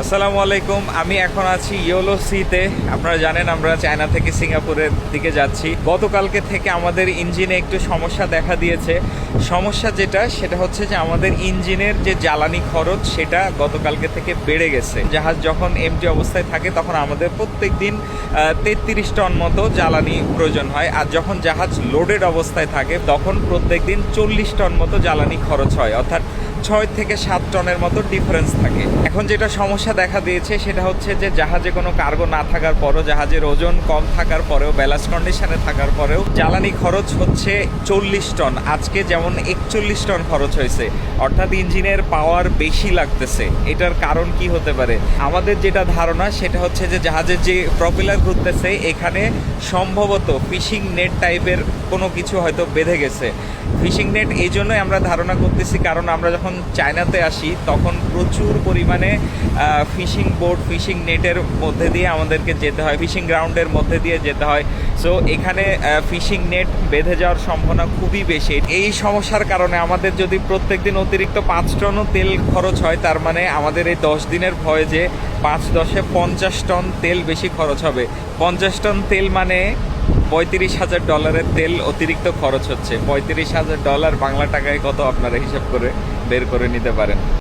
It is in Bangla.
আসসালামু আলাইকুম। আমি এখন আছি ইয়োলো সিতে। আপনারা জানেন আমরা চায়না থেকে সিঙ্গাপুরের দিকে যাচ্ছি। গতকালকে থেকে আমাদের ইঞ্জিনে একটু সমস্যা দেখা দিয়েছে। সমস্যা সেটা হচ্ছে যে আমাদের ইঞ্জিনের যে জ্বালানি খরচ সেটা গতকালকে থেকে বেড়ে গেছে। জাহাজ যখন এমটি অবস্থায় থাকে তখন আমাদের প্রত্যেক দিন 33 টন মতো জ্বালানি প্রয়োজন হয়, আর যখন জাহাজ লোডেড অবস্থায় থাকে তখন প্রত্যেক দিন 40 টন মতো জ্বালানি খরচ হয়, অর্থাৎ 6 থেকে 7 টনের মতো ডিফারেন্স থাকে। এখন যেটা সমস্যা দেখা দিয়েছে সেটা হচ্ছে যে জাহাজে কোনো কার্গো না থাকার পরও, জাহাজের ওজন কম থাকার পরেও, ব্যালাস্ট কন্ডিশনে থাকার পরেও জ্বালানি খরচ হচ্ছে 40 টন। আজকে যেমন 41 টন খরচ হয়েছে, অর্থাৎ ইঞ্জিনের পাওয়ার বেশি লাগতেছে। এটার কারণ কি হতে পারে? আমাদের যেটা ধারণা সেটা হচ্ছে যে জাহাজের যে প্রপেলার ঘুরতেছে এখানে সম্ভবত ফিশিং নেট টাইপের কোনো কিছু হয়তো বেঁধে গেছে। ফিশিং নেট এই জন্যই আমরা ধারণা করতেছি, কারণ আমরা যখন চায়নাতে আসি তখন প্রচুর পরিমাণে ফিশিং বোট, ফিশিং নেটের মধ্যে দিয়ে আমাদেরকে যেতে হয়, ফিশিং গ্রাউন্ডের মধ্যে দিয়ে যেতে হয়। সো এখানে ফিশিং নেট বেঁধে যাওয়ার সম্ভাবনা খুবই বেশি। এই সমস্যার কারণে আমাদের যদি প্রত্যেক দিন অতিরিক্ত 5 টনও তেল খরচ হয়, তার মানে আমাদের এই 10 দিনের ভয়েজে 5×10 = 50 টন তেল বেশি খরচ হবে। 50 টন তেল মানে $35,000 তেল অতিরিক্ত খরচ হচ্ছে। $35,000 বাংলা টাকায় কত আপনারা হিসাব করে বের করে নিতে পারেন।